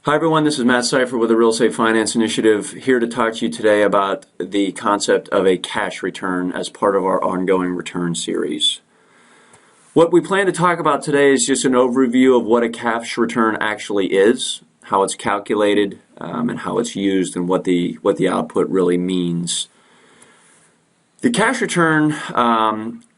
Hi everyone, this is Matt Seifert with the Real Estate Finance Initiative, here to talk to you today about the concept of a cash return as part of our ongoing return series. What we plan to talk about today is just an overview of what a cash return actually is, how it's calculated, and how it's used, and what the output really means. The cash return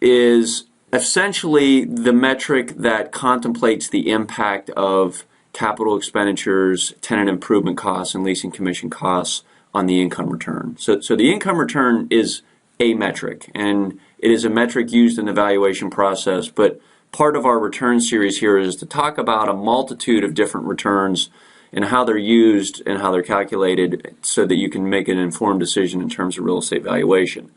is essentially the metric that contemplates the impact of capital expenditures, tenant improvement costs, and leasing commission costs on the income return. So the income return is a metric, and it is a metric used in the valuation process, but part of our return series here is to talk about a multitude of different returns and how they're used and how they're calculated so that you can make an informed decision in terms of real estate valuation.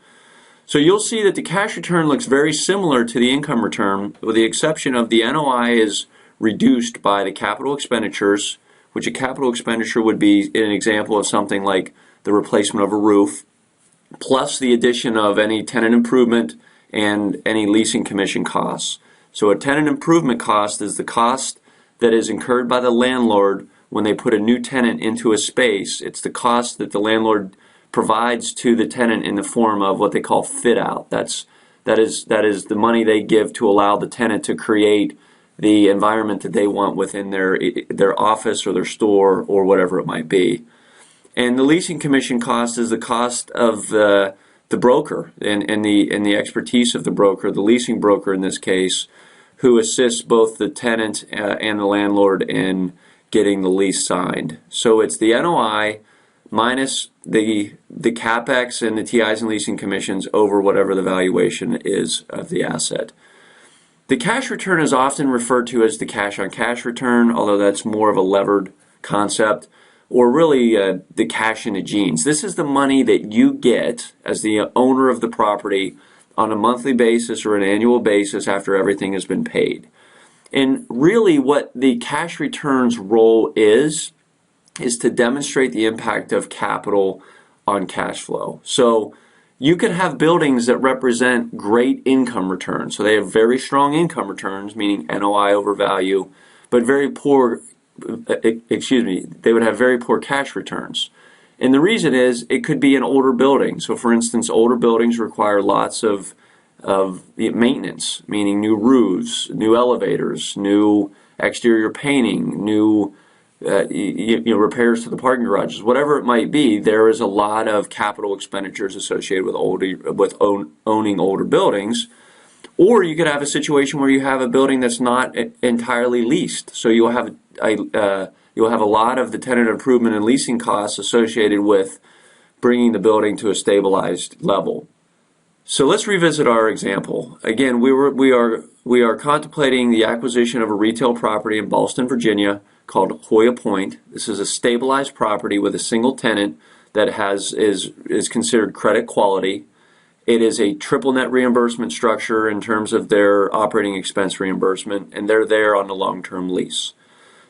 So you'll see that the cash return looks very similar to the income return, with the exception of the NOI is reduced by the capital expenditures, which a capital expenditure would be an example of something like the replacement of a roof, plus the addition of any tenant improvement and any leasing commission costs. So a tenant improvement cost is the cost that is incurred by the landlord when they put a new tenant into a space. It's the cost that the landlord provides to the tenant in the form of what they call fit out. That is the money they give to allow the tenant to create the environment that they want within their office or their store or whatever it might be. And the leasing commission cost is the cost of the broker and the expertise of the broker, the leasing broker in this case, who assists both the tenant and the landlord in getting the lease signed. So it's the NOI minus the CapEx and the TIs and leasing commissions over whatever the valuation is of the asset. The cash return is often referred to as the cash-on-cash return, although that's more of a levered concept, or really the cash in the jeans. This is the money that you get as the owner of the property on a monthly basis or an annual basis after everything has been paid. And really what the cash return's role is to demonstrate the impact of capital on cash flow. So you can have buildings that represent great income returns. So they have very strong income returns, meaning NOI over value, but very poor, they would have very poor cash returns. And the reason is it could be an older building. So for instance, older buildings require lots of maintenance, meaning new roofs, new elevators, new exterior painting, new repairs to the parking garages, whatever it might be. There is a lot of capital expenditures associated with owning older buildings. Or you could have a situation where you have a building that's not entirely leased. So you'll have a lot of the tenant improvement and leasing costs associated with bringing the building to a stabilized level. So let's revisit our example. Again, we are contemplating the acquisition of a retail property in Ballston, Virginia, called Hoya Point. This is a stabilized property with a single tenant that is considered credit quality. It is a triple net reimbursement structure in terms of their operating expense reimbursement, and they're there on a long-term lease.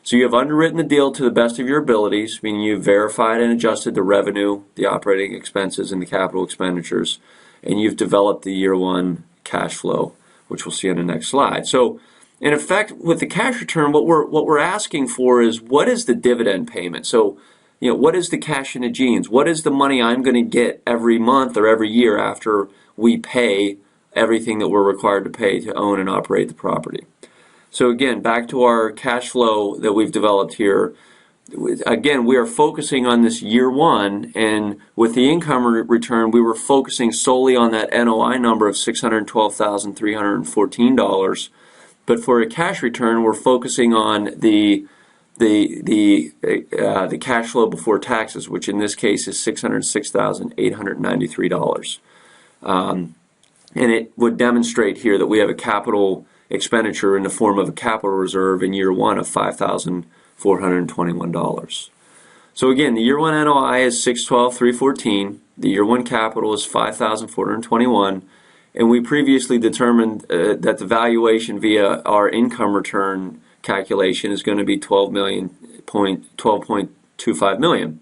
So you have underwritten the deal to the best of your abilities, meaning you've verified and adjusted the revenue, the operating expenses, and the capital expenditures, and you've developed the year one cash flow, which we'll see on the next slide. So in effect, with the cash return, what we're asking for is, what is the dividend payment? So, what is the cash in the jeans? What is the money I'm going to get every month or every year after we pay everything that we're required to pay to own and operate the property? So again, back to our cash flow that we've developed here. Again, we are focusing on this year one, and with the income return, we were focusing solely on that NOI number of $612,314. But for a cash return, we're focusing on the cash flow before taxes, which in this case is $606,893. And it would demonstrate here that we have a capital expenditure in the form of a capital reserve in year one of $5,421. So again, the year one NOI is $612,314. The year one capital is $5,421. And we previously determined that the valuation via our income return calculation is going to be $12.25 million.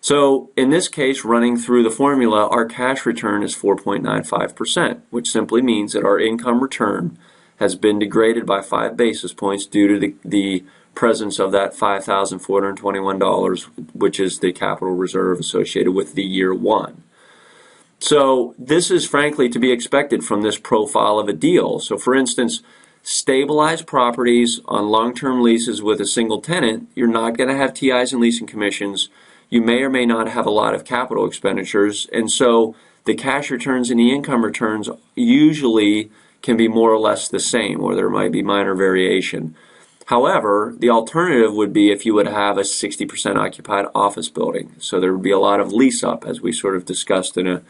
So in this case, running through the formula, our cash return is 4.95%, which simply means that our income return has been degraded by 5 basis points due to the presence of that $5,421, which is the capital reserve associated with the year one. So this is frankly to be expected from this profile of a deal. So for instance, stabilized properties on long-term leases with a single tenant, you're not going to have TIs and leasing commissions. You may or may not have a lot of capital expenditures, and so the cash returns and the income returns usually can be more or less the same, or there might be minor variation. However, the alternative would be if you would have a 60% occupied office building. So there would be a lot of lease up, as we sort of discussed in a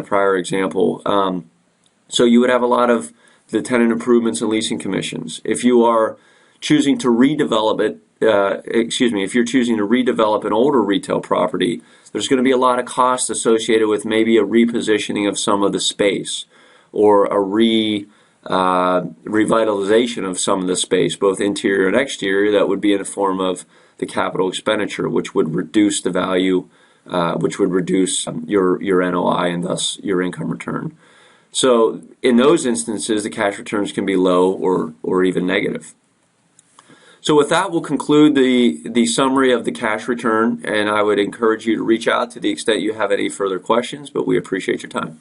prior example. So you would have a lot of the tenant improvements and leasing commissions. If you are choosing to redevelop it, if you're choosing to redevelop an older retail property, there's going to be a lot of costs associated with maybe a repositioning of some of the space or a revitalization of some of the space, both interior and exterior. That would be in the form of the capital expenditure, which would reduce the value, which would reduce your NOI and thus your income return. So in those instances, the cash returns can be low or even negative. So with that, we'll conclude the summary of the cash return, and I would encourage you to reach out to the extent you have any further questions, but we appreciate your time.